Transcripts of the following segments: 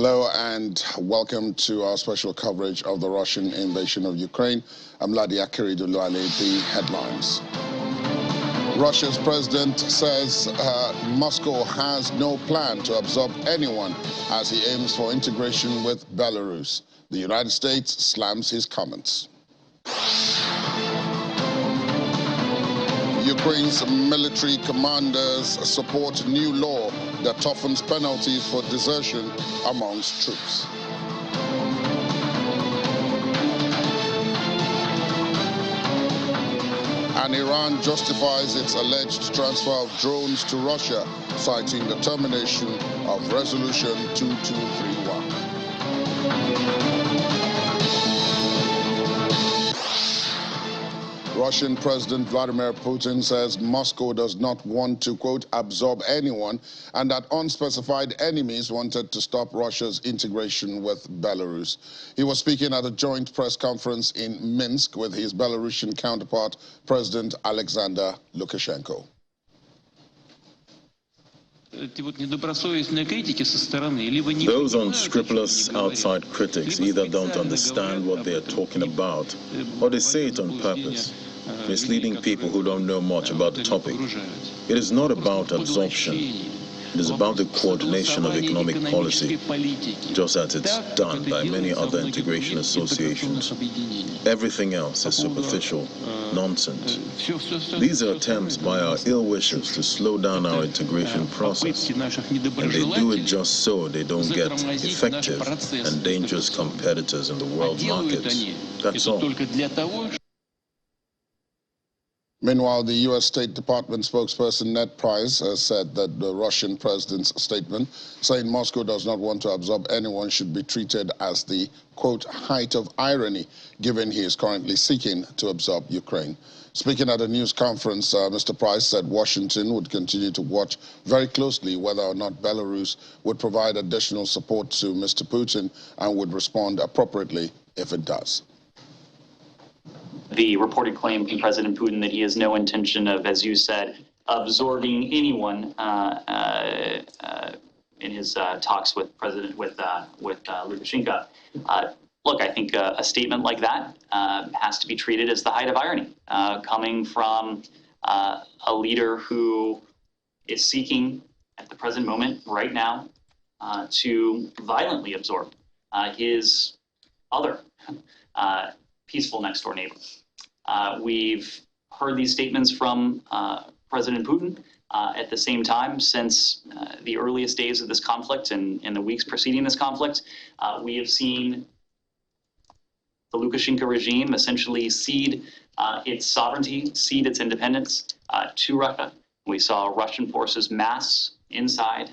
Hello and welcome to our special coverage of the Russian invasion of Ukraine. I'm Ladi Akiriduluale. The headlines. Russia's president says Moscow has no plan to absorb anyone as he aims for integration with Belarus. The United States slams his comments. Ukraine's military commanders support new law that toughens penalties for desertion amongst troops. And Iran justifies its alleged transfer of drones to Russia, citing the termination of Resolution 2231. Russian President Vladimir Putin says Moscow does not want to, quote, absorb anyone, and that unspecified enemies wanted to stop Russia's integration with Belarus. He was speaking at a joint press conference in Minsk with his Belarusian counterpart, President Alexander Lukashenko. Those unscrupulous outside critics either don't understand what they are talking about, or they say it on purpose, misleading people who don't know much about the topic. It is not about absorption. It is about the coordination of economic policy, just as it's done by many other integration associations. Everything else is superficial nonsense. These are attempts by our ill-wishers to slow down our integration process, and they do it just so they don't get effective and dangerous competitors in the world markets. That's all. Meanwhile, the U.S. State Department spokesperson Ned Price has said that the Russian president's statement saying Moscow does not want to absorb anyone should be treated as the, quote, height of irony, given he is currently seeking to absorb Ukraine. Speaking at a news conference, Mr. Price said Washington would continue to watch very closely whether or not Belarus would provide additional support to Mr. Putin and would respond appropriately if it does. The reported claim from President Putin that he has no intention of, as you said, absorbing anyone in his talks with Lukashenko. Look, I think a statement like that has to be treated as the height of irony, coming from a leader who is seeking, at the present moment, right now, to violently absorb his other peaceful next-door neighbor. We've heard these statements from President Putin at the same time since the earliest days of this conflict and in the weeks preceding this conflict. We have seen the Lukashenko regime essentially cede its sovereignty, cede its independence to Russia. We saw Russian forces mass inside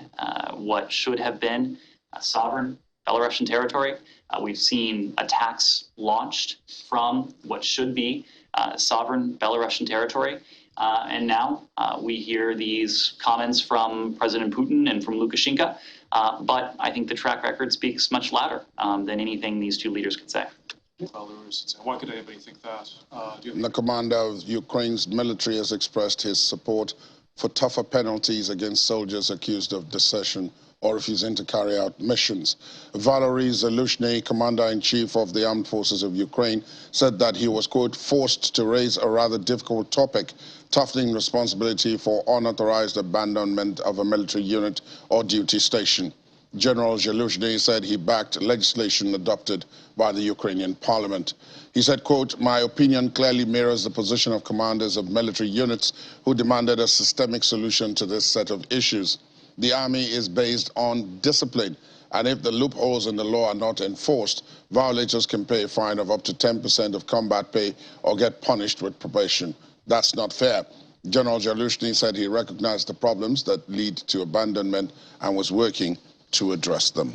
what should have been a sovereign Belarusian territory. We've seen attacks launched from what should be sovereign Belarusian territory. And now we hear these comments from President Putin and from Lukashenko. But I think the track record speaks much louder than anything these two leaders could say. Why could anybody think that? The commander of Ukraine's military has expressed his support for tougher penalties against soldiers accused of desertion or refusing to carry out missions. Valery Zaluzhny, commander-in-chief of the armed forces of Ukraine, said that he was, quote, forced to raise a rather difficult topic, toughening responsibility for unauthorized abandonment of a military unit or duty station. General Zaluzhny said he backed legislation adopted by the Ukrainian parliament. He said, quote, my opinion clearly mirrors the position of commanders of military units who demanded a systemic solution to this set of issues. The army is based on discipline, and if the loopholes in the law are not enforced, violators can pay a fine of up to 10% of combat pay or get punished with probation. That's not fair. General Zaluzhny said he recognized the problems that lead to abandonment and was working to address them.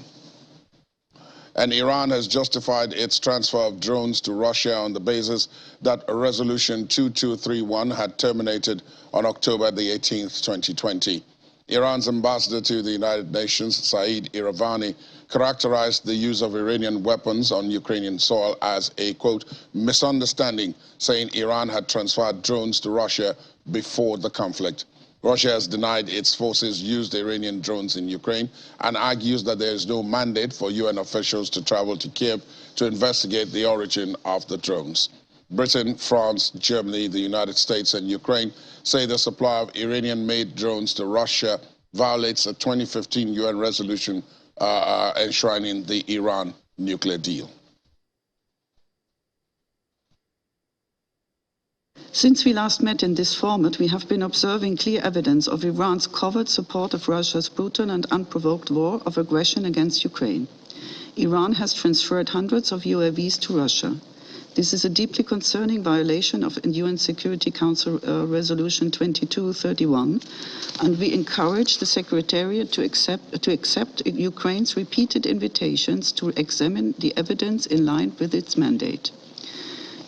And Iran has justified its transfer of drones to Russia on the basis that Resolution 2231 had terminated on October the 18th, 2020. Iran's ambassador to the United Nations, Saeed Iravani, characterized the use of Iranian weapons on Ukrainian soil as a, quote, misunderstanding, saying Iran had transferred drones to Russia before the conflict. Russia has denied its forces used Iranian drones in Ukraine and argues that there is no mandate for UN officials to travel to Kiev to investigate the origin of the drones. Britain, France, Germany, the United States and Ukraine say the supply of Iranian-made drones to Russia violates a 2015 UN resolution enshrining the Iran nuclear deal. Since we last met in this format, we have been observing clear evidence of Iran's covert support of Russia's brutal and unprovoked war of aggression against Ukraine. Iran has transferred hundreds of UAVs to Russia. This is a deeply concerning violation of UN Security Council Resolution 2231, and we encourage the Secretariat to accept Ukraine's repeated invitations to examine the evidence in line with its mandate.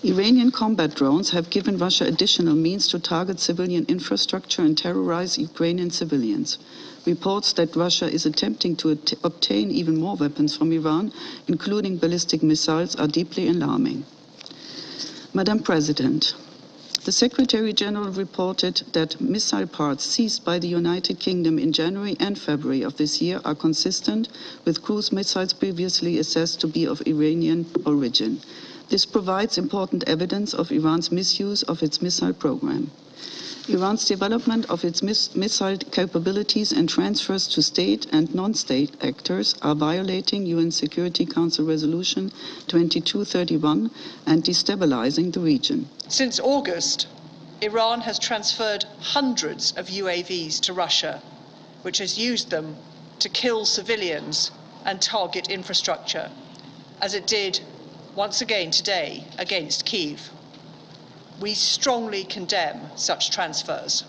Iranian combat drones have given Russia additional means to target civilian infrastructure and terrorize Ukrainian civilians. Reports that Russia is attempting to obtain even more weapons from Iran, including ballistic missiles, are deeply alarming. Madam President, the Secretary General reported that missile parts seized by the United Kingdom in January and February of this year are consistent with cruise missiles previously assessed to be of Iranian origin. This provides important evidence of Iran's misuse of its missile program. Iran's development of its missile capabilities and transfers to state and non-state actors are violating UN Security Council Resolution 2231 and destabilizing the region. Since August, Iran has transferred hundreds of UAVs to Russia, which has used them to kill civilians and target infrastructure, as it did once again today against Kyiv. We strongly condemn such transfers,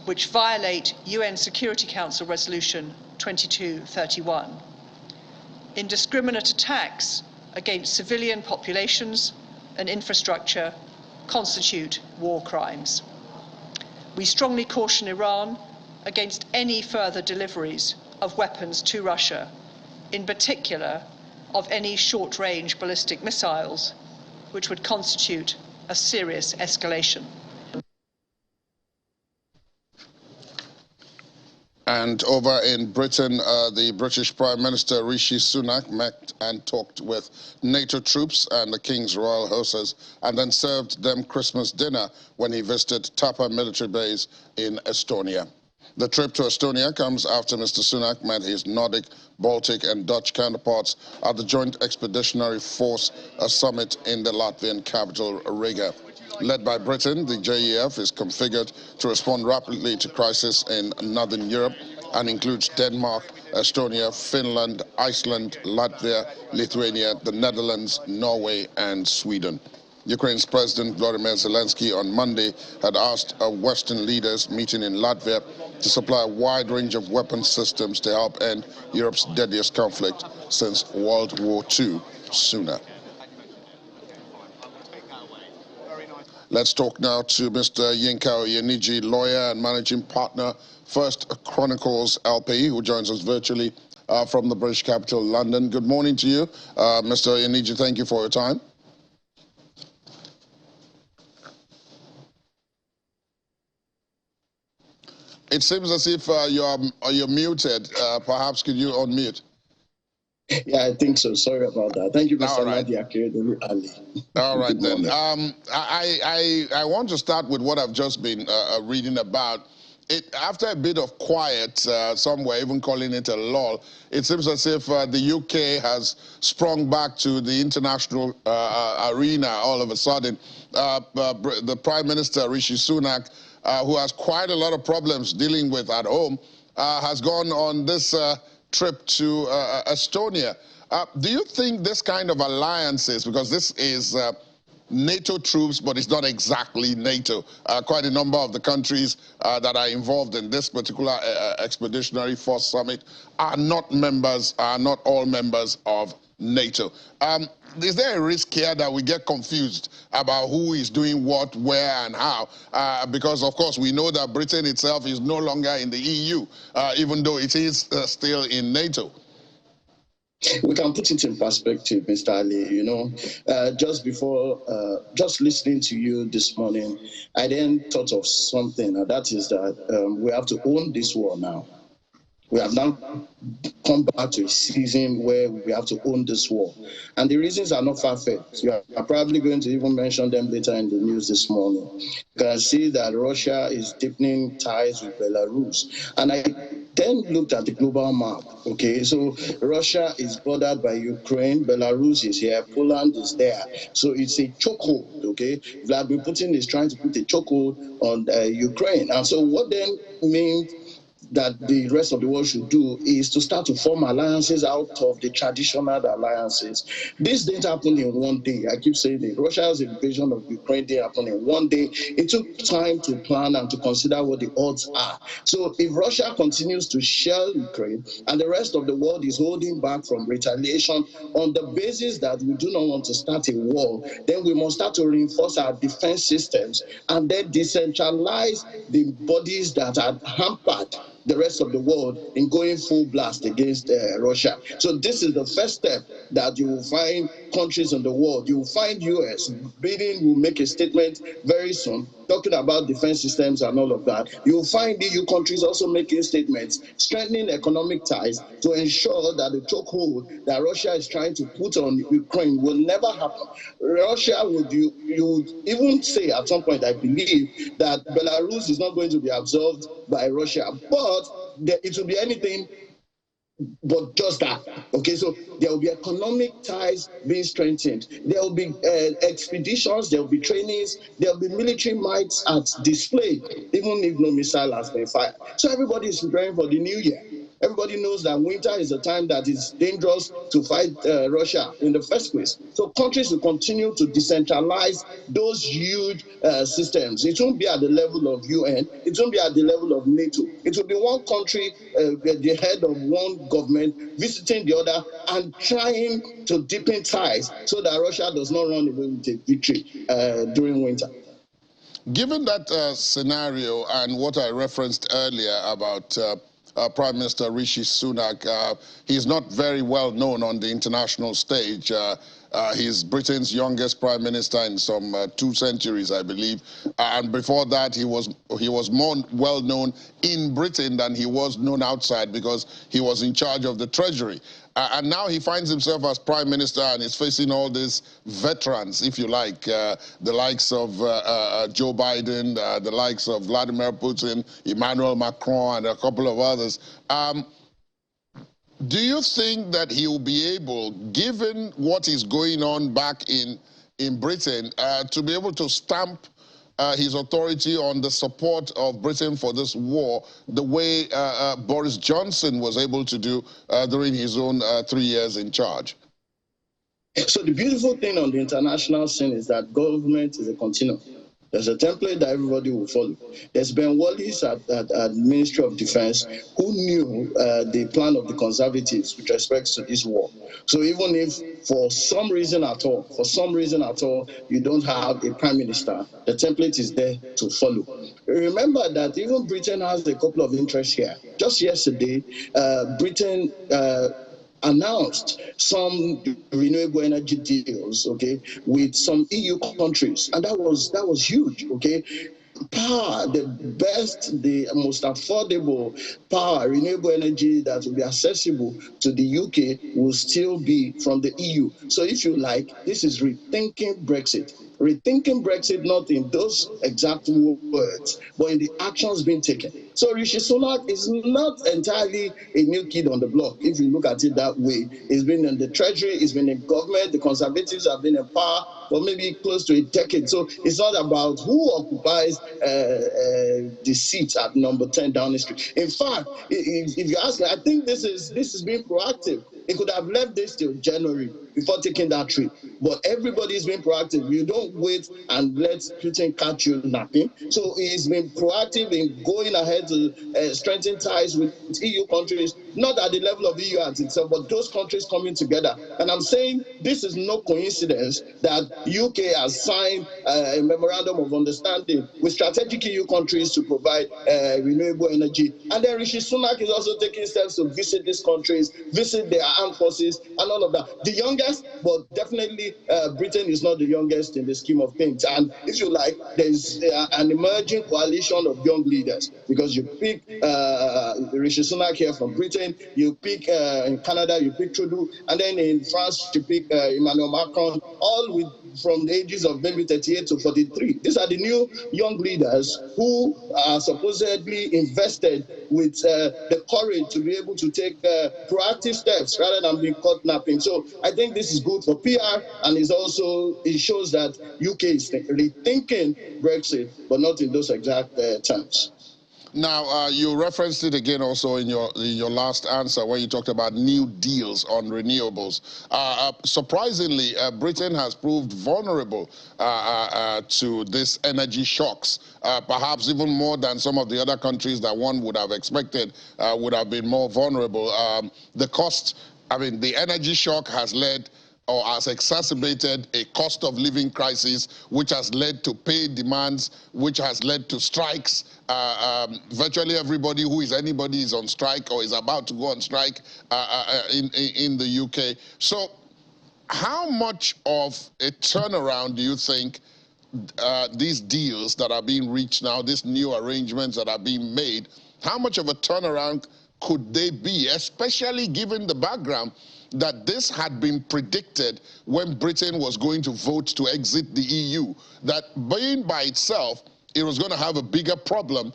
which violate UN Security Council Resolution 2231. Indiscriminate attacks against civilian populations and infrastructure constitute war crimes. We strongly caution Iran against any further deliveries of weapons to Russia, in particular of any short-range ballistic missiles, which would constitute a serious escalation. And over in Britain, the British Prime Minister Rishi Sunak met and talked with NATO troops and the King's Royal Horses, and then served them Christmas dinner when he visited Tapa military base in Estonia. The trip to Estonia comes after Mr. Sunak met his Nordic, Baltic and Dutch counterparts at the Joint Expeditionary Force summit in the Latvian capital, Riga. Led by Britain, the JEF is configured to respond rapidly to crisis in Northern Europe and includes Denmark, Estonia, Finland, Iceland, Latvia, Lithuania, the Netherlands, Norway and Sweden. Ukraine's President Volodymyr Zelensky on Monday had asked Western leaders meeting in Latvia to supply a wide range of weapon systems to help end Europe's deadliest conflict since World War II sooner. Let's talk now to Mr. Yinka Oyeniji, lawyer and managing partner, First Chronicles LP, who joins us virtually from the British capital, London. Good morning to you, Mr. Oyeniji. Thank you for your time. It seems as if you're muted. Perhaps could you unmute? Yeah, I think so. Sorry about that. Thank you, Mr. Nadia. All right, then. I want to start with what I've just been reading about. After a bit of quiet, somewhere even calling it a lull, it seems as if the UK has sprung back to the international arena all of a sudden. The Prime Minister, Rishi Sunak, who has quite a lot of problems dealing with at home, has gone on this trip to Estonia. Do you think this kind of alliances, because this is NATO troops, but it's not exactly NATO, quite a number of the countries that are involved in this particular Expeditionary Force Summit are not all members of NATO. Is there a risk here that we get confused about who is doing what, where, and how? Because, of course, we know that Britain itself is no longer in the EU, even though it is still in NATO. We can put it in perspective, Mr. Ali. You know, just listening to you this morning, I then thought of something, and that is that we have to own this war now. We have now come back to a season where we have to own this war. And the reasons are not far-fetched. You are probably going to even mention them later in the news this morning. You can see that Russia is deepening ties with Belarus. And I then looked at the global map. Okay, so Russia is bordered by Ukraine, Belarus is here, Poland is there. So it's a chokehold, okay? Vladimir Putin is trying to put a chokehold on Ukraine. And so what then means that the rest of the world should do is to start to form alliances out of the traditional alliances. This didn't happen in one day. I keep saying it. Russia's invasion of Ukraine didn't happen in one day. It took time to plan and to consider what the odds are. So if Russia continues to shell Ukraine and the rest of the world is holding back from retaliation on the basis that we do not want to start a war, then we must start to reinforce our defense systems and then decentralize the bodies that are hampered the rest of the world in going full blast against Russia. So this is the first step that you will find countries in the world. You will find US. Biden will make a statement very soon talking about defense systems and all of that. You will find EU countries also making statements, strengthening economic ties to ensure that the chokehold that Russia is trying to put on Ukraine will never happen. Russia would, you would even say at some point, I believe, that Belarus is not going to be absorbed by Russia, but it will be anything but just that. Okay, so there will be economic ties being strengthened. There will be expeditions, there will be trainings, there will be military mights at display, even if no missile has been fired. So everybody is preparing for the new year. Everybody knows that winter is a time that is dangerous to fight Russia in the first place. So countries will continue to decentralize those huge systems. It won't be at the level of UN. It won't be at the level of NATO. It will be one country, the head of one government, visiting the other and trying to deepen ties so that Russia does not run away with a victory during winter. Given that scenario and what I referenced earlier about Prime Minister Rishi Sunak, he's not very well known on the international stage. He's Britain's youngest prime minister in some 2 centuries, I believe. And before that, he was more well known in Britain than he was known outside because he was in charge of the Treasury. And now he finds himself as prime minister and is facing all these veterans, if you like, the likes of Joe Biden, the likes of Vladimir Putin, Emmanuel Macron, and a couple of others. Do you think that he will be able, given what is going on back in Britain, to be able to stamp his authority on the support of Britain for this war the way Boris Johnson was able to do during his own 3 years in charge? So the beautiful thing on the international scene is that government is a continuum. There's a template that everybody will follow. There's Ben Wallace at Ministry of Defense who knew the plan of the Conservatives with respect to this war. So even if for some reason at all, you don't have a prime minister, the template is there to follow. Remember that even Britain has a couple of interests here. Just yesterday, Britain announced some renewable energy deals, okay, with some EU countries, and that was huge, okay. Power, the best, the most affordable power, renewable energy that will be accessible to the UK will still be from the EU. So if you like, this is rethinking Brexit. Rethinking Brexit, not in those exact words, but in the actions being taken. So Rishi Sunak is not entirely a new kid on the block, if you look at it that way. He's been in the Treasury, he's been in government, the Conservatives have been in power for maybe close to a decade. So it's not about who occupies the seat at number 10 Downing Street. In fact, if you ask me, I think this is being proactive. He could have left this till January before taking that trip. But everybody's been proactive. You don't wait and let Putin catch you napping. So he's been proactive in going ahead to strengthen ties with EU countries, not at the level of the EU as itself, but those countries coming together. And I'm saying this is no coincidence that UK has signed a memorandum of understanding with strategic EU countries to provide renewable energy. And then Rishi Sunak is also taking steps to visit these countries, visit their armed forces, and all of that. The youngest, but definitely Britain is not the youngest in the scheme of things. And if you like, there's an emerging coalition of young leaders, because you pick Rishi Sunak here from Britain, you pick in Canada, you pick Trudeau, and then in France, you pick Emmanuel Macron, all with from the ages of maybe 38 to 43. These are the new young leaders who are supposedly invested with the courage to be able to take proactive steps rather than being caught napping. So I think this is good for PR, and it shows that UK is rethinking Brexit, but not in those exact terms. Now, you referenced it again also in your last answer when you talked about new deals on renewables. Surprisingly, Britain has proved vulnerable to these energy shocks, perhaps even more than some of the other countries that one would have expected would have been more vulnerable. The energy shock has led or has exacerbated a cost of living crisis, which has led to pay demands, which has led to strikes. Virtually everybody who is anybody is on strike or is about to go on strike in the UK. So how much of a turnaround do you think these deals that are being reached now, these new arrangements that are being made, how much of a turnaround could they be, especially given the background that this had been predicted when Britain was going to vote to exit the EU, that being by itself, it was going to have a bigger problem,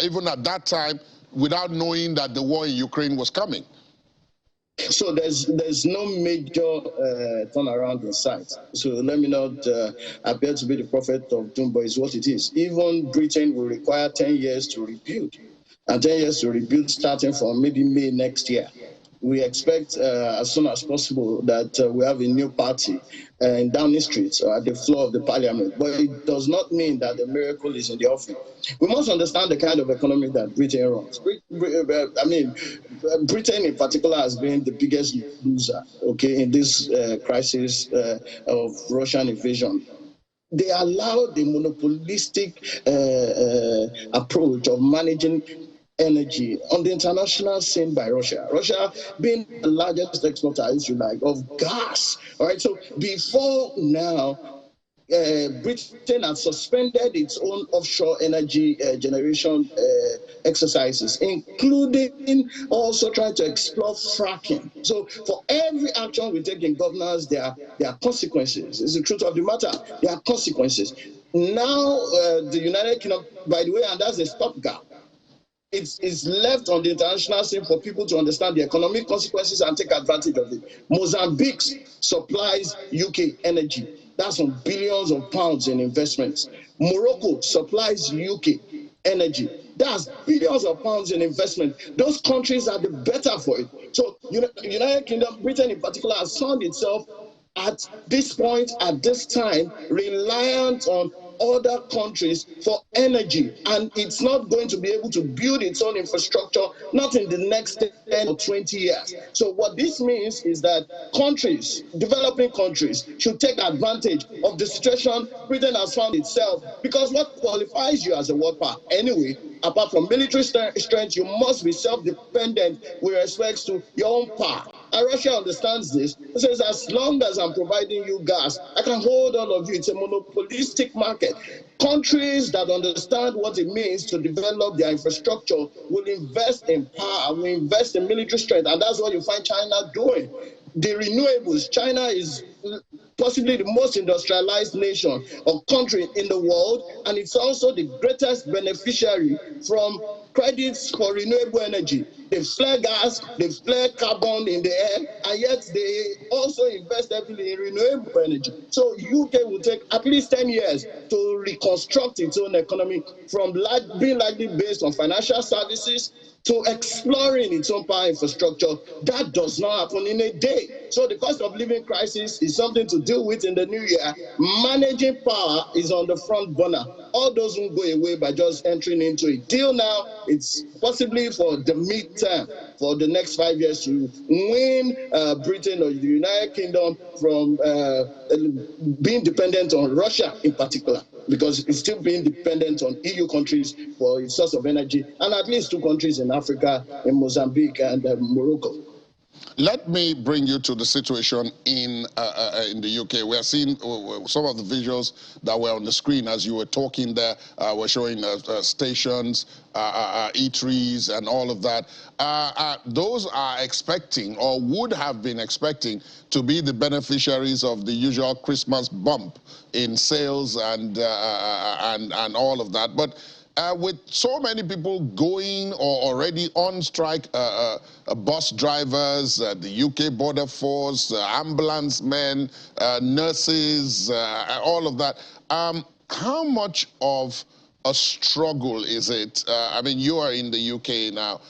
even at that time, without knowing that the war in Ukraine was coming? So there's no major turnaround in sight. So let me not appear to be the prophet of doom, but it's what it is. Even Britain will require 10 years to rebuild, and 10 years to rebuild starting from maybe May next year. We expect as soon as possible that we have a new party in Downing Street or at the floor of the parliament. But it does not mean that the miracle is in the offing. We must understand the kind of economy that Britain runs. Britain in particular has been the biggest loser, in this crisis of Russian invasion. They allow the monopolistic approach of managing energy on the international scene by Russia. Russia being the largest exporter, if you like, of gas. All right. So before now, Britain has suspended its own offshore energy generation exercises, including also trying to explore fracking. So for every action we take in governance, there are consequences. It's the truth of the matter. There are consequences. Now, the United Kingdom, by the way, and that's a stopgap. It's left on the international scene for people to understand the economic consequences and take advantage of it. Mozambique supplies UK energy. That's on billions of pounds in investments. Morocco supplies UK energy. That's billions of pounds in investment. Those countries are the better for it. So United Kingdom, Britain in particular, has found itself at this point, at this time, reliant on other countries for energy, and it's not going to be able to build its own infrastructure, not in the next 10 or 20 years. So what this means is that countries, developing countries, should take advantage of the situation Britain has found itself, because what qualifies you as a world power anyway, apart from military strength, you must be self-dependent with respect to your own power. And Russia understands this. It says, as long as I'm providing you gas, I can hold all of you. It's a monopolistic market. Countries that understand what it means to develop their infrastructure will invest in power, will invest in military strength, and that's what you find China doing. The renewables, China is possibly the most industrialized nation or country in the world, and it's also the greatest beneficiary from credits for renewable energy. They flare gas, they flare carbon in the air, and yet they also invest heavily in renewable energy. So UK will take at least 10 years to reconstruct its own economy from being largely based on financial services to exploring its own power infrastructure. That does not happen in a day. So the cost of living crisis is something to deal with in the new year. Managing power is on the front burner. All those won't go away by just entering into it. Till now, it's possibly for the midterm, for the next 5 years to win Britain or the United Kingdom from being dependent on Russia in particular, because it's still being dependent on EU countries for its source of energy, and at least 2 countries in Africa, in Mozambique and Morocco. Let me bring you to the situation in the UK. We are seeing some of the visuals that were on the screen as you were talking there. We're showing stations, eateries, and all of that. Those are expecting, or would have been expecting, to be the beneficiaries of the usual Christmas bump in sales and all of that. But with so many people going or already on strike, bus drivers, the UK border force, ambulance men, nurses, all of that, how much of a struggle is it? I mean, you are in the UK now,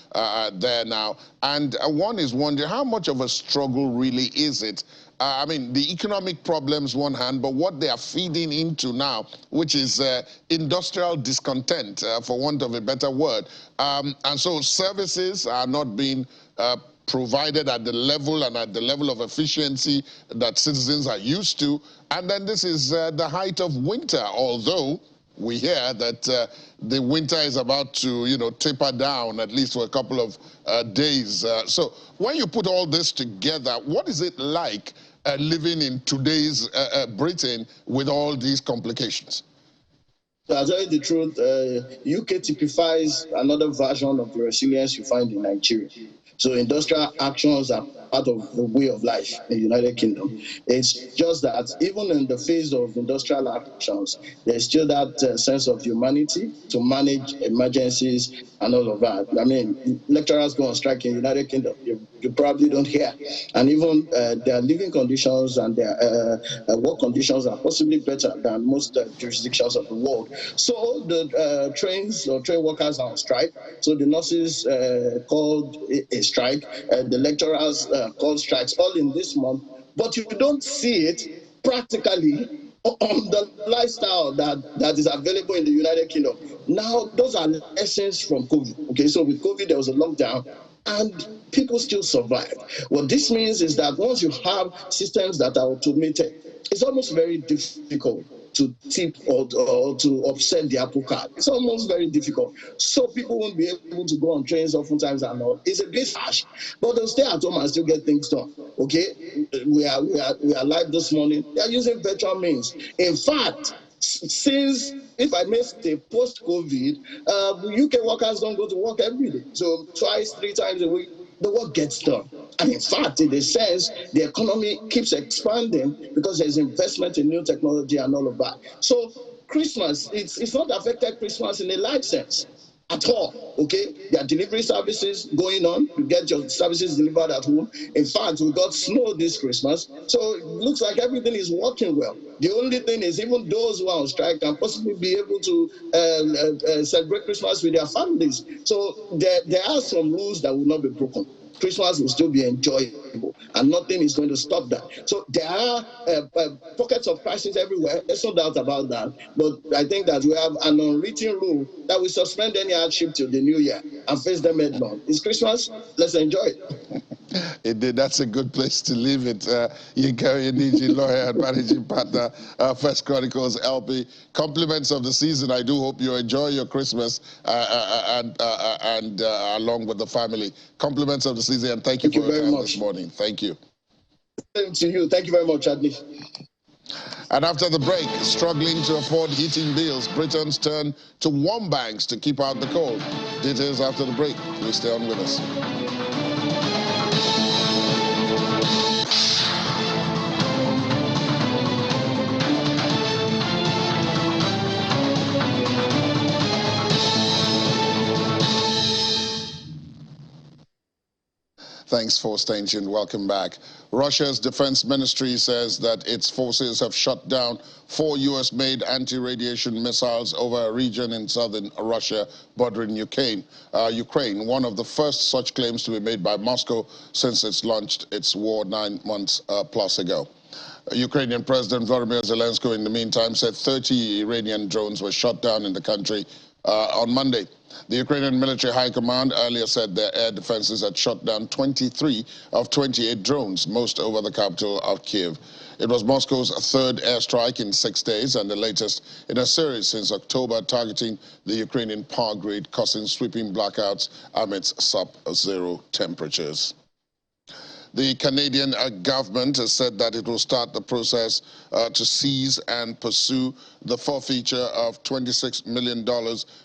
there now, and one is wondering how much of a struggle really is it? I mean, the economic problems one hand, but what they are feeding into now, which is industrial discontent, for want of a better word. And so services are not being provided at the level and at the level of efficiency that citizens are used to. And then this is the height of winter, although we hear that the winter is about to, taper down, at least for a couple of days. So when you put all this together, what is it like living in today's Britain with all these complications? To tell you the truth, UK typifies another version of the resilience you find in Nigeria. So industrial actions are part of the way of life in the United Kingdom. It's just that even in the phase of industrial actions, there's still that sense of humanity to manage emergencies and all of that. I mean, lecturers go on strike in the United Kingdom. You probably don't hear. And even their living conditions and their work conditions are possibly better than most jurisdictions of the world. So the trains or train workers are on strike. So the nurses called a strike. The lecturers called strikes all in this month. But you don't see it practically on the lifestyle that is available in the United Kingdom. Now, those are lessons from COVID. Okay, so with COVID, there was a lockdown, and people still survived. What this means is that once you have systems that are automated, it's almost very difficult to tip or to offset the apple cart. It's almost very difficult. So people won't be able to go on trains oftentimes and all. It's a bit harsh, but they'll stay at home and still get things done. Okay, we are live this morning. They are using virtual means. In fact, since, if I may say, post-COVID, UK workers don't go to work every day. So twice, 3 times a week, the work gets done. And in fact, in a sense, the economy keeps expanding because there's investment in new technology and all of that. So Christmas, it's not affected Christmas in a large sense at all, okay? There are delivery services going on. You get your services delivered at home. In fact, we got snow this Christmas, so it looks like everything is working well. The only thing is even those who are on strike can possibly be able to celebrate Christmas with their families. So there are some rules that will not be broken. Christmas will still be enjoyable, and nothing is going to stop that. So there are pockets of crisis everywhere. There's no doubt about that. But I think that we have an unwritten rule that we suspend any hardship till the new year and face them head-on. It's Christmas. Let's enjoy it. Indeed, that's a good place to leave it. Yinka Onyeji, lawyer and managing partner, First Chronicles LP. Compliments of the season. I do hope you enjoy your Christmas and along with the family. Compliments of the season, and thank you for your time this morning. Thank you. Same to you. Thank you very much, Adley. And after the break, struggling to afford heating bills, Britons turn to warm banks to keep out the cold. Details after the break. Please stay on with us. Thank Thanks for staying tuned. Welcome back. Russia's defense ministry says that its forces have shot down 4 U.S.-made anti-radiation missiles over a region in southern Russia bordering Ukraine. One of the first such claims to be made by Moscow since it's launched its war 9 months plus ago. Ukrainian President Volodymyr Zelensky, in the meantime, said 30 Iranian drones were shot down in the country on Monday. The Ukrainian military high command earlier said their air defenses had shot down 23 of 28 drones, most over the capital of Kiev. It was Moscow's third airstrike in 6 days and the latest in a series since October, targeting the Ukrainian power grid, causing sweeping blackouts amidst sub-zero temperatures. The Canadian government has said that it will start the process to seize and pursue the forfeiture of $26 million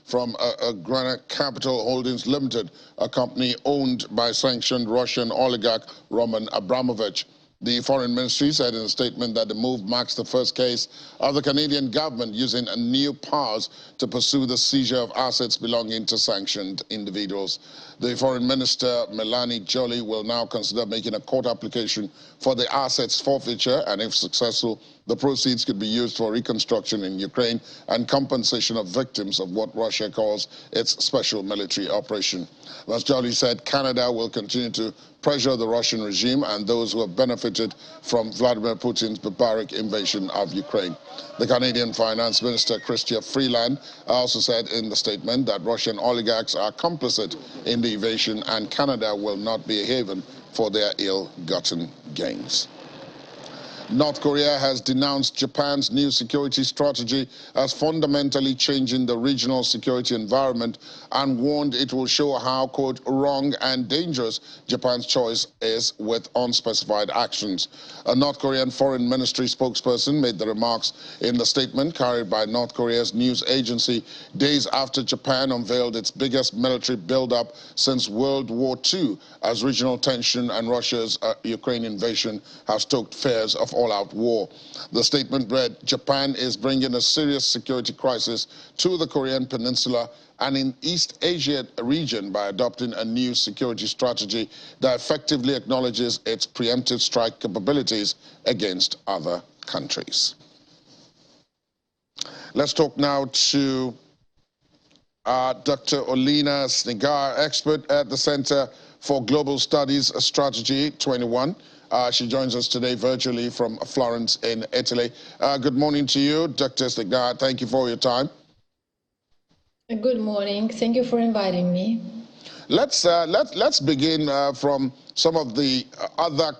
from Granite Capital Holdings Limited, a company owned by sanctioned Russian oligarch Roman Abramovich. The Foreign Ministry said in a statement that the move marks the first case of the Canadian government using new powers to pursue the seizure of assets belonging to sanctioned individuals. The Foreign Minister, Melanie Joly, will now consider making a court application for the assets forfeiture, and if successful, the proceeds could be used for reconstruction in Ukraine and compensation of victims of what Russia calls its special military operation. As Joly said, Canada will continue to pressure the Russian regime and those who have benefited from Vladimir Putin's barbaric invasion of Ukraine. The Canadian Finance Minister, Chrystia Freeland, also said in the statement that Russian oligarchs are complicit in the invasion and Canada will not be a haven for their ill-gotten gains. North Korea has denounced Japan's new security strategy as fundamentally changing the regional security environment and warned it will show how, quote, wrong and dangerous Japan's choice is with unspecified actions. A North Korean Foreign Ministry spokesperson made the remarks in the statement carried by North Korea's news agency days after Japan unveiled its biggest military buildup since World War II, as regional tension and Russia's Ukraine invasion have stoked fears of all-out war. The statement read, Japan is bringing a serious security crisis to the Korean Peninsula and in East Asia region by adopting a new security strategy that effectively acknowledges its preemptive strike capabilities against other countries. Let's talk now to Dr. Olena Snigar, expert at the Center for Global Studies Strategy 21. She joins us today virtually from Florence in Italy. Good morning to you, Dr. Snigar. Thank you for your time. Good morning. Thank you for inviting me. Let's begin from some of the other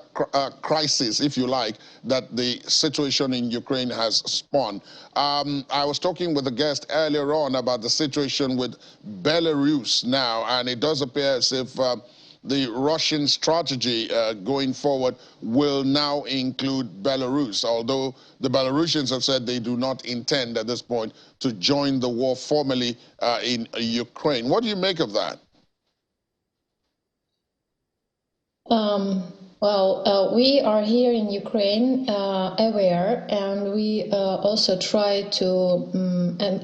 crises, if you like, that the situation in Ukraine has spawned. I was talking with a guest earlier on about the situation with Belarus now, and it does appear as if the Russian strategy going forward will now include Belarus, although the Belarusians have said they do not intend at this point to join the war formally in Ukraine. What do you make of that? We are here in Ukraine aware, and we also try to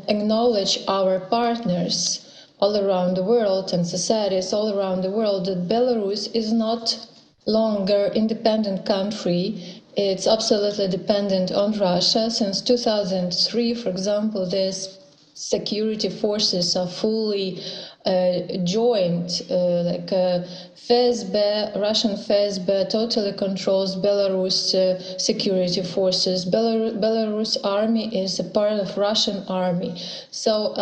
acknowledge our partners all around the world and societies all around the world that Belarus is not longer independent country. It's absolutely dependent on Russia. Since 2003, for example, these security forces are fully joined, FSB, Russian FSB totally controls Belarus security forces. Belarus army is a part of Russian army. So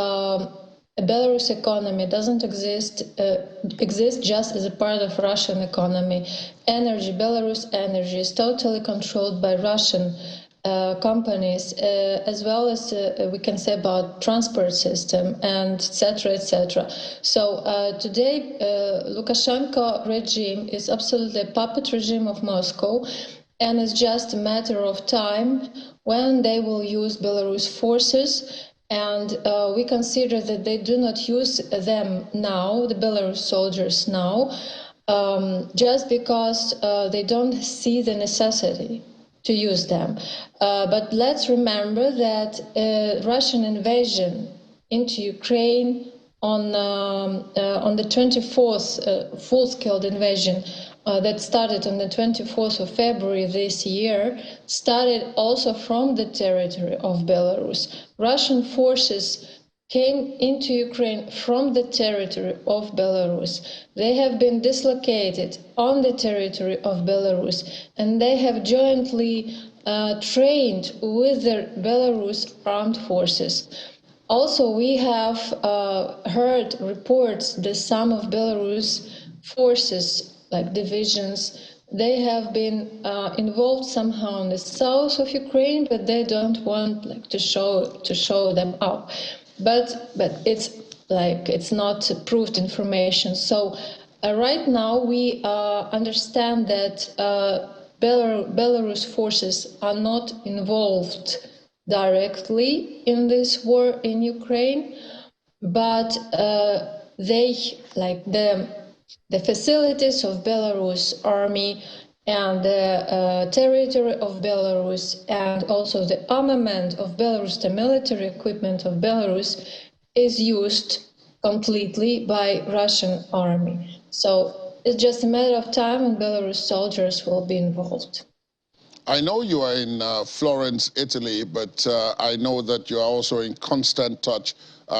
Belarus economy doesn't exist just as a part of Russian economy. Belarus energy is totally controlled by Russian companies, as well as we can say about transport system and etc. etc. So today Lukashenko regime is absolutely a puppet regime of Moscow, and it's just a matter of time when they will use Belarus forces. And we consider that they do not use them now, the Belarus soldiers now, just because they don't see the necessity to use them. But let's remember that Russian invasion into Ukraine on the 24th, full-scale invasion that started on the 24th of February this year started also from the territory of Belarus. Russian forces came into Ukraine from the territory of Belarus. They have been dislocated on the territory of Belarus, and they have jointly trained with the Belarus armed forces. Also, we have heard reports that some of Belarus forces, like divisions, they have been involved somehow in the south of Ukraine, but they don't want to show them up. But it's not proved information. So right now we understand that Belarus forces are not involved directly in this war in Ukraine, but the facilities of Belarus army and the territory of Belarus and also the armament of Belarus, the military equipment of Belarus is used completely by Russian army. So it's just a matter of time and Belarus soldiers will be involved. I know you are in Florence, Italy, but I know that you are also in constant touch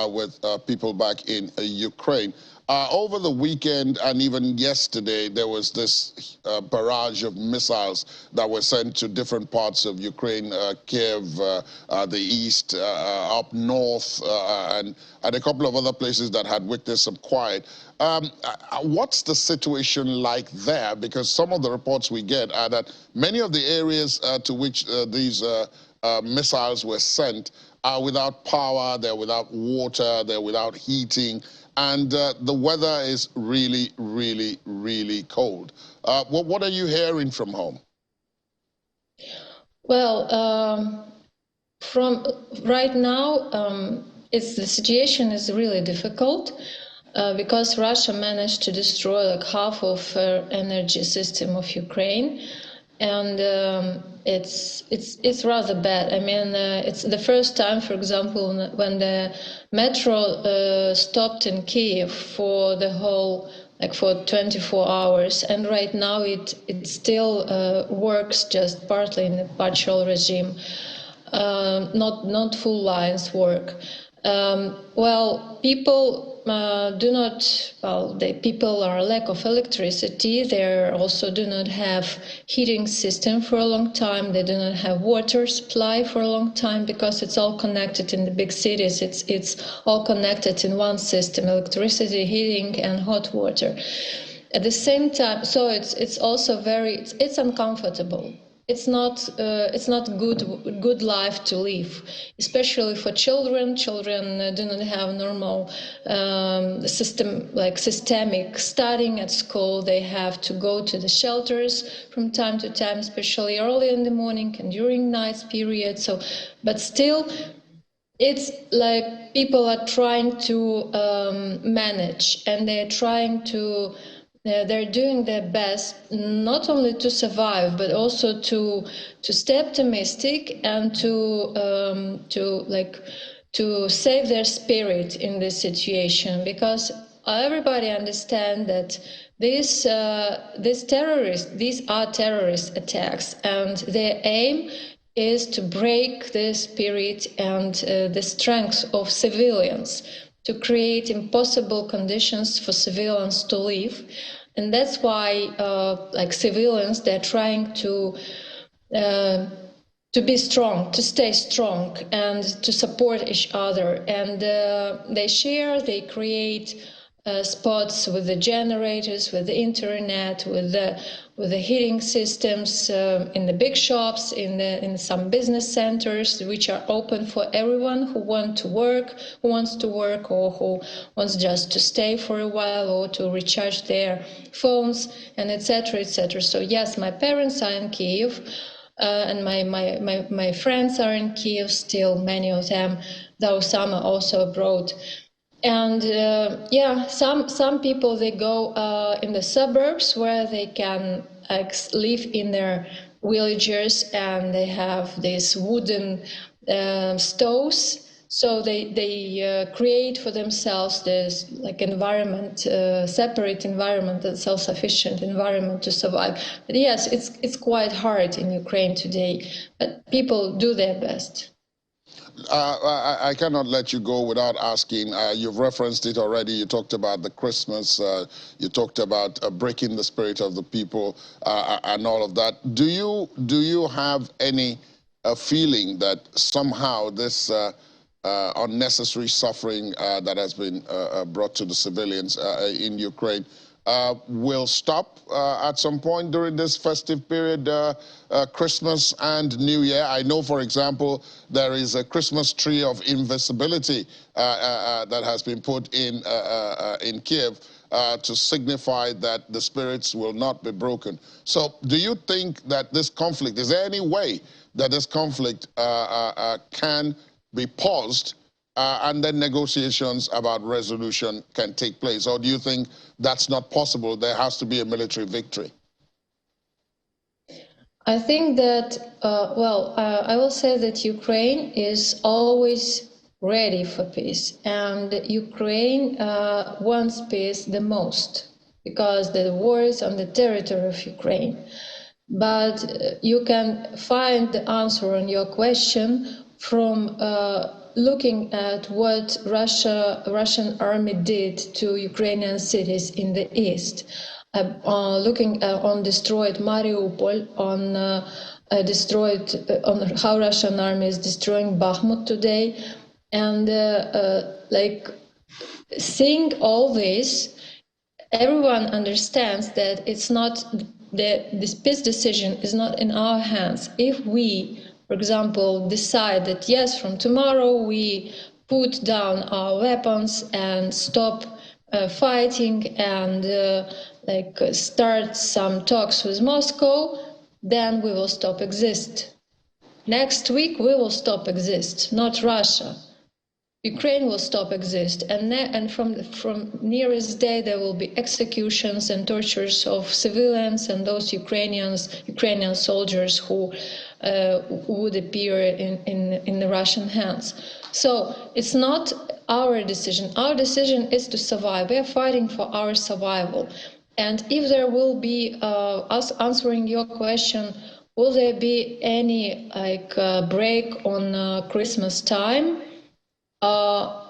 with people back in Ukraine. Over the weekend and even yesterday, there was this barrage of missiles that were sent to different parts of Ukraine, Kiev, the east, up north, and a couple of other places that had witnessed some quiet. What's the situation like there? Because some of the reports we get are that many of the areas to which these missiles were sent are without power, they're without water, they're without heating, and the weather is really, really, really cold. What are you hearing from home? Well, from right now, the situation is really difficult because Russia managed to destroy like half of energy system of Ukraine, and it's rather bad. I mean, it's the first time, for example, when the metro stopped in Kiev for the whole, like for 24 hours, and right now it still works just partly in a partial regime. Not full lines work. Well, people people are lack of electricity. They also do not have heating system for a long time. They do not have water supply for a long time because it's all connected in the big cities. It's all connected in one system: electricity, heating, and hot water. At the same time, so it's also it's uncomfortable. It's not good life to live, especially for children. Children do not have normal systemic studying at school. They have to go to the shelters from time to time, especially early in the morning and during night period. So, but still, it's like people are trying to manage, and they're trying to. They're doing their best not only to survive, but also to stay optimistic and to save their spirit in this situation, because everybody understands that these are terrorist attacks, and their aim is to break the spirit and the strength of civilians, to create impossible conditions for civilians to live. And that's why civilians, they're trying to be strong, to stay strong, and to support each other. And they create spots with the generators, with the internet, with the heating systems in the big shops, in some business centers, which are open for everyone who wants to work, or who wants just to stay for a while, or to recharge their phones, and etc., etc. So yes, my parents are in Kiev, and my friends are in Kiev still, many of them, though some are also abroad. And some people, they go in the suburbs where they can live in their villages, and they have these wooden stoves, So they create for themselves this like environment, separate environment and self-sufficient environment to survive. But yes, it's quite hard in Ukraine today, but people do their best. I cannot let you go without asking. You've referenced it already. You talked about the Christmas. You talked about breaking the spirit of the people and all of that. Do you have any feeling that somehow this unnecessary suffering that has been brought to the civilians in Ukraine will stop at some point during this festive period, Christmas and New Year? I know, for example, there is a Christmas tree of invisibility that has been put in Kiev to signify that the spirits will not be broken. So do you think that this conflict, is there any way that this conflict can be paused and then negotiations about resolution can take place? Or do you think that's not possible? There has to be a military victory? I think that, I will say that Ukraine is always ready for peace, and Ukraine wants peace the most because the war is on the territory of Ukraine. But you can find the answer on your question from looking at what Russian army did to Ukrainian cities in the east, looking on destroyed Mariupol, on how Russian army is destroying Bakhmut today, and seeing all this, everyone understands that it's not this peace decision is not in our hands. If we, for example, decide that yes, from tomorrow we put down our weapons and stop fighting and start some talks with Moscow, then we will stop exist. Next week we will stop exist, not Russia. Ukraine will stop exist, and from nearest day there will be executions and tortures of civilians and those Ukrainian soldiers who would appear in the Russian hands. So it's not our decision. Our decision is to survive. We are fighting for our survival. And if there will be, us answering your question, will there be any break on Christmas time?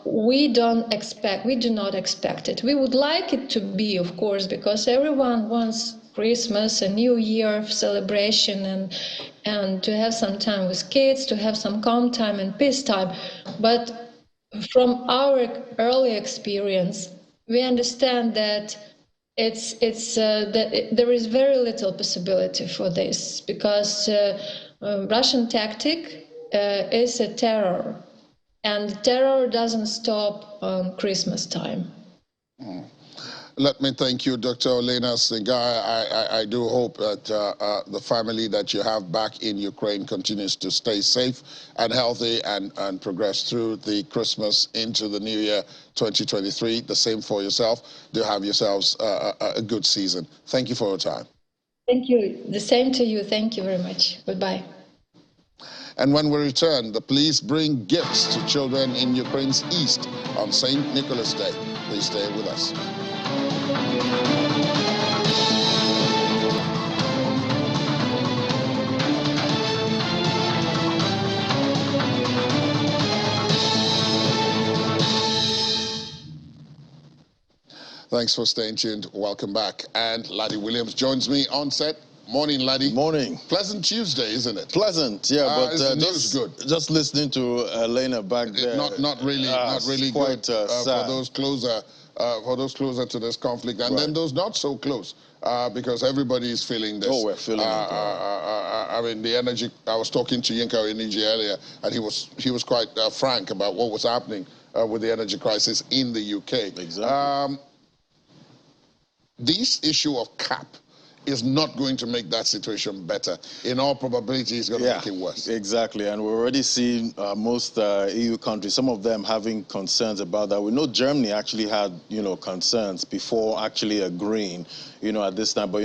We do not expect it. We would like it to be, of course, because everyone wants Christmas, a New Year celebration, and to have some time with kids, to have some calm time and peace time. But from our early experience, we understand that there is very little possibility for this, because Russian tactic is a terror. And terror doesn't stop on Christmas time. Let me thank you, Dr. Olena Singai. I do hope that the family that you have back in Ukraine continues to stay safe and healthy and progress through the Christmas into the New Year 2023. The same for yourself. Do have yourselves a good season. Thank you for your time. Thank you. The same to you. Thank you very much. Goodbye. And when we return, the police bring gifts to children in Ukraine's east on St. Nicholas Day. Please stay with us. Thanks for staying tuned. Welcome back. And Laddie Williams joins me on set. Morning, Laddie. Morning. Pleasant Tuesday, isn't it? Pleasant, yeah, but just listening to Elena back there. Not really quite good sad. for those closer to this conflict, and then those not so close, because everybody is feeling this. Oh, we're feeling it. I mean, the energy. I was talking to Yinka Oniji earlier, and he was quite frank about what was happening with the energy crisis in the UK. Exactly. This issue of cap is not going to make that situation better. In all probability, it's going to make it worse. Exactly, and we're already seeing most EU countries, some of them having concerns about that. We know Germany actually had, concerns before actually agreeing, at this time. But,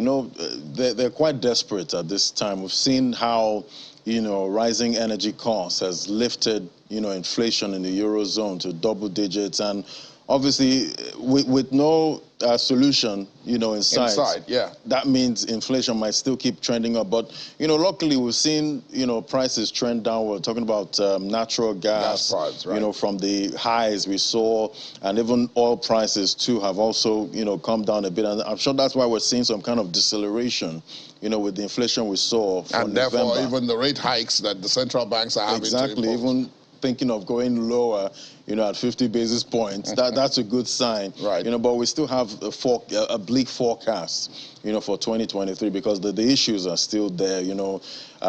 they're quite desperate at this time. We've seen how, rising energy costs has lifted, inflation in the Eurozone to double digits. And obviously, with no solution, in sight, that means inflation might still keep trending up. But, luckily, we've seen, prices trend downward. Talking about natural gas prices, right. From the highs we saw, and even oil prices, too, have also, come down a bit. And I'm sure that's why we're seeing some kind of deceleration, with the inflation we saw for And therefore, November. even the rate hikes that the central banks are having to impose. Even thinking of going lower, at 50 basis points, that's a good sign. Right. But we still have a bleak forecast, for 2023 because the issues are still there.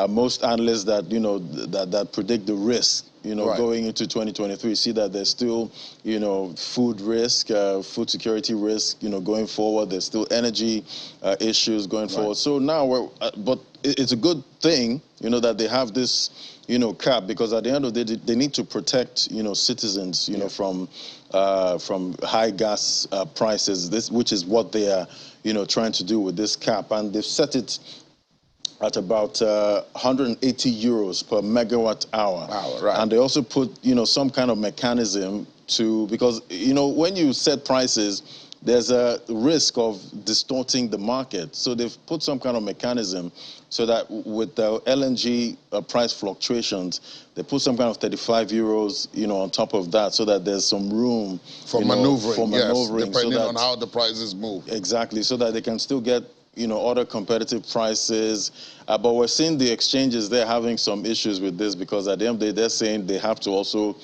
Most analysts that, that predict the risk, going into 2023, see that there's still, food risk, food security risk, going forward. There's still energy issues going forward. So now but it's a good thing, that they have this, cap, because at the end of the day, they need to protect, citizens, from high gas prices, which is what they are, trying to do with this cap. And they've set it at about 180 euros per megawatt hour. Right. And they also put, some kind of mechanism because, when you set prices, there's a risk of distorting the market. So they've put some kind of mechanism so that with the LNG price fluctuations, they put some kind of 35 euros, on top of that, so that there's some room for maneuvering, depending so on how the prices move. Exactly, so that they can still get, other competitive prices. But we're seeing the exchanges, they're having some issues with this because at the end of the day, they're saying they have to also,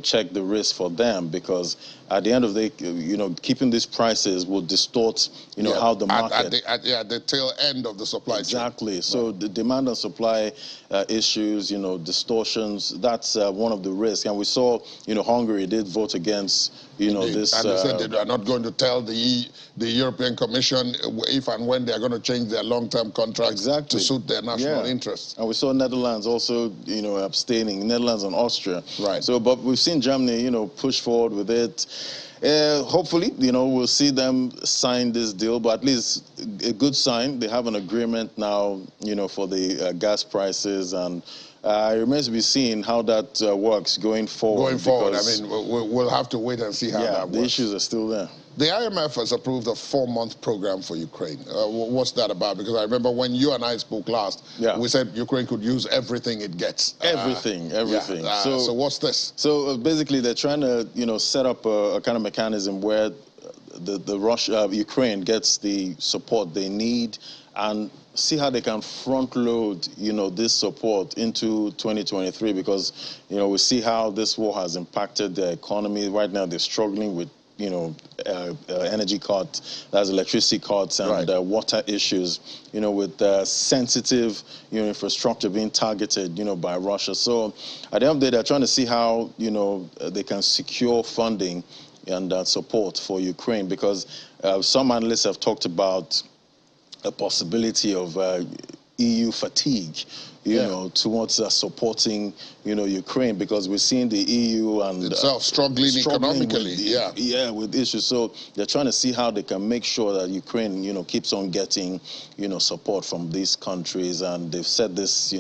check the risk for them because at the end of the day, keeping these prices will distort, how the market... At the tail end of the supply chain. Exactly. So the demand and supply issues, distortions, that's one of the risks. And we saw, Hungary did vote against, this... And they said they are not going to tell the European Commission if and when they're going to change their long-term contracts to suit their national interests. And we saw Netherlands also, abstaining, Netherlands and Austria. Right. So, but we've seen Germany, push forward with it. Hopefully, we'll see them sign this deal, but at least a good sign. They have an agreement now, for the gas prices, and it remains to be seen how that works going forward. Going forward, I mean, we'll have to wait and see how that works. The issues are still there. The IMF has approved a 4-month program for Ukraine. What's that about? Because I remember when you and I spoke last, we said Ukraine could use everything it gets. Everything. So what's this? So basically, they're trying to, set up a kind of mechanism where Ukraine gets the support they need and see how they can front load, this support into 2023 because, we see how this war has impacted their economy. Right now, they're struggling with energy cuts, that's electricity cuts and water issues, with sensitive, infrastructure being targeted, by Russia. So at the end of the day, they're trying to see how, they can secure funding and support for Ukraine because some analysts have talked about a possibility of EU fatigue, towards supporting, Ukraine, because we're seeing the EU and itself struggling economically, with issues. So they're trying to see how they can make sure that Ukraine, keeps on getting, support from these countries, and they've set this,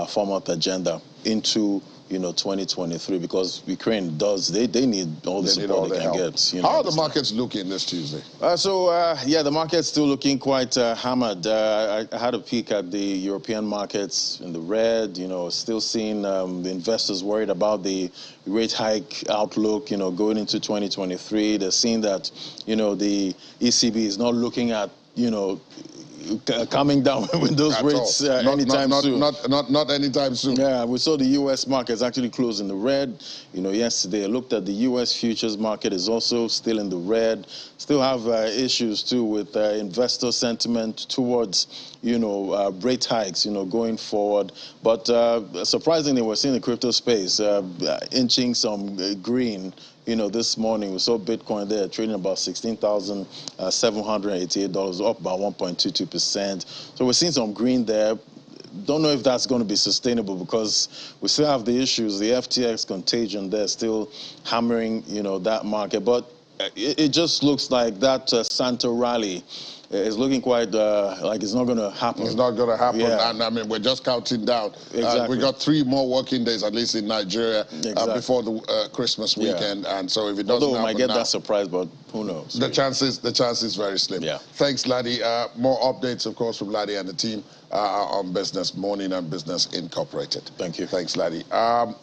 format agenda into 2023 because Ukraine they need all the support they can get. How are the markets looking this Tuesday? The market's still looking quite hammered. I had a peek at the European markets in the red. Still seeing the investors worried about the rate hike outlook. Going into 2023, they're seeing that the ECB is not looking at coming down with those rates anytime soon. Not anytime soon. Yeah, we saw the U.S. markets actually close in the red. Yesterday I looked at the U.S. futures market is also still in the red. Still have issues too with investor sentiment towards rate hikes going forward. But surprisingly, we're seeing the crypto space inching some green you know, this morning we saw Bitcoin there trading about $16,788, up about 1.22%. So we're seeing some green there. Don't know if that's going to be sustainable because we still have the issues, the FTX contagion there still hammering, you know, that market. But it just looks like that Santa rally is looking quite like it's not going to happen. It's not going to happen. Yeah. And I mean, we're just counting down. Exactly. We got 3 more working days, at least in Nigeria, Exactly. before the Christmas weekend. Yeah. And so if it doesn't Although we might get now, that surprise, but who knows? The chance is very slim. Yeah. Thanks, Laddie. More updates, of course, from Laddie and the team on Business Morning and Business Incorporated. Thank you. Thanks, Laddie.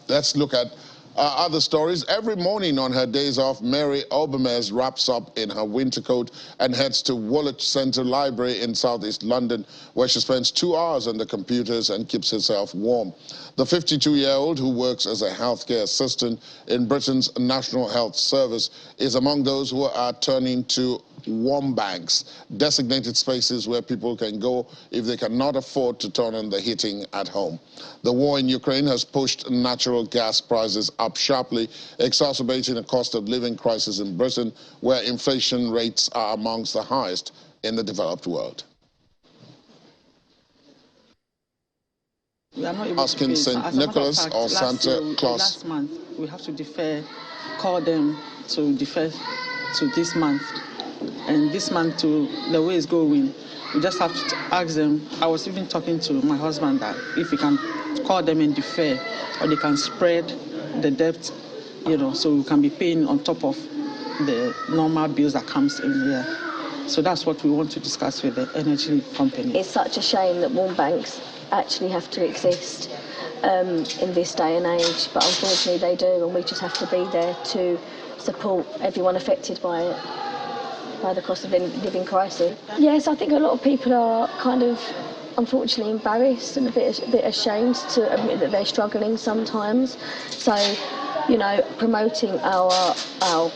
Let's look at other stories. Every morning on her days off, Mary Obermez wraps up in her winter coat and heads to Woolwich Centre Library in southeast London, where she spends 2 hours on the computers and keeps herself warm. The 52-year-old, who works as a healthcare assistant in Britain's National Health Service, is among those who are turning to warm banks, designated spaces where people can go if they cannot afford to turn on the heating at home. The war in Ukraine has pushed natural gas prices up sharply, exacerbating a cost of living crisis in Britain, where inflation rates are amongst the highest in the developed world. We are not able Asking to pay. St. Nicholas or Santa Claus. Last month, we have to call them to defer to this month. And this month, the way it's going, we just have to ask them. I was even talking to my husband that if we can call them and defer, or they can spread the debt, you know, so we can be paying on top of the normal bills that comes in here. So that's what we want to discuss with the energy company. It's such a shame that warm banks actually have to exist in this day and age, but unfortunately they do, and we just have to be there to support everyone affected by it, by the cost of living crisis. Yes, I think a lot of people are kind of unfortunately embarrassed and a bit ashamed to admit that they're struggling sometimes. So, you know, promoting our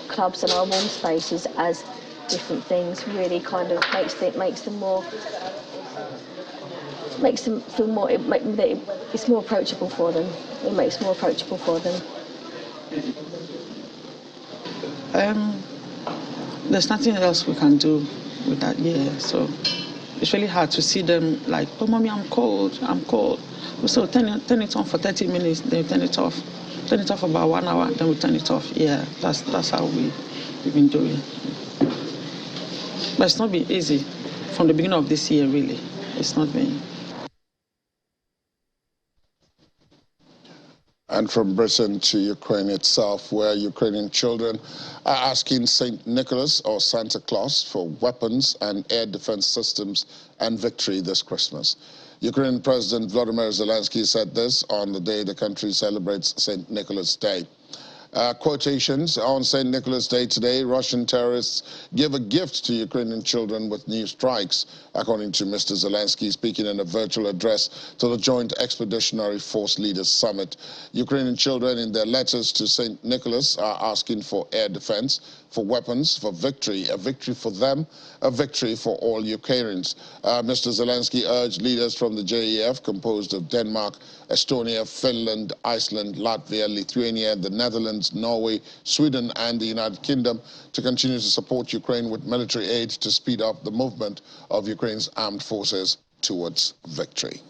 clubs and our warm spaces as different things really kind of makes them feel more, it's more approachable for them. It makes it more approachable for them. There's nothing else we can do with that, yeah. So it's really hard to see them like, oh, mommy, I'm cold. So turn it on for 30 minutes, then turn it off. Turn it off about 1 hour, then we turn it off. Yeah, that's how we've been doing. But it's not been easy from the beginning of this year, really. It's not been. And from Britain to Ukraine itself, where Ukrainian children are asking St. Nicholas or Santa Claus for weapons and air defense systems and victory this Christmas. Ukrainian President Volodymyr Zelensky said this on the day the country celebrates St. Nicholas Day. Quotations: on St. Nicholas Day today, Russian terrorists give a gift to Ukrainian children with new strikes, according to Mr. Zelensky, speaking in a virtual address to the Joint Expeditionary Force Leaders Summit. Ukrainian children in their letters to St. Nicholas are asking for air defense, for weapons, for victory, a victory for them, a victory for all Ukrainians. Mr. Zelensky urged leaders from the JEF, composed of Denmark, Estonia, Finland, Iceland, Latvia, Lithuania, the Netherlands, Norway, Sweden, and the United Kingdom, to continue to support Ukraine with military aid to speed up the movement of Ukraine's armed forces towards victory.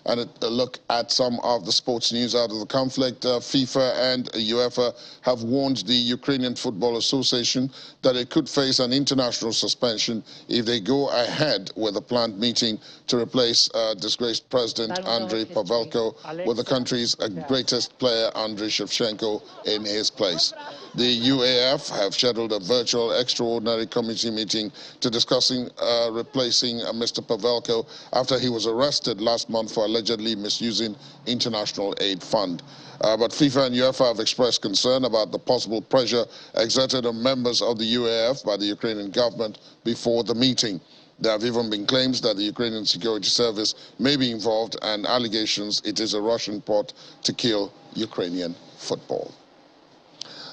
And a look at some of the sports news out of the conflict. FIFA and UEFA have warned the Ukrainian Football Association that it could face an international suspension if they go ahead with a planned meeting to replace disgraced President Andrei Pavelko with the country's greatest player, Andriy Shevchenko, in his place. The UAF have scheduled a virtual extraordinary committee meeting to discussing replacing Mr. Pavelko after he was arrested last month for allegedly misusing international aid fund. But FIFA and UEFA have expressed concern about the possible pressure exerted on members of the UAF by the Ukrainian government before the meeting. There have even been claims that the Ukrainian Security Service may be involved and allegations it is a Russian plot to kill Ukrainian football.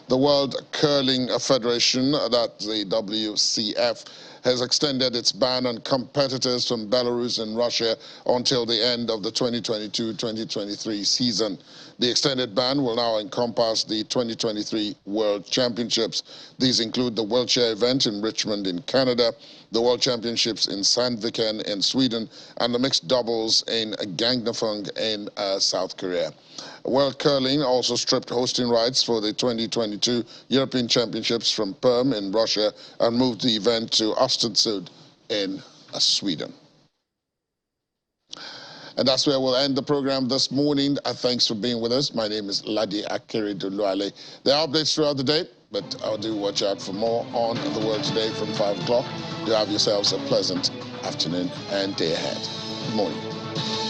The World Curling Federation, that's the WCF, has extended its ban on competitors from Belarus and Russia until the end of the 2022-2023 season. The extended ban will now encompass the 2023 World Championships. These include the wheelchair event in Richmond in Canada, the World Championships in Sandviken in Sweden, and the mixed doubles in Gangnafung in South Korea. World Curling also stripped hosting rights for the 2022 European Championships from Perm in Russia and moved the event to Östersund in Sweden. And that's where we'll end the program this morning. Thanks for being with us. My name is Ladi Akeredoluale. There are updates throughout the day, but do watch out for more on The World Today from 5 o'clock. Do have yourselves a pleasant afternoon and day ahead. Good morning.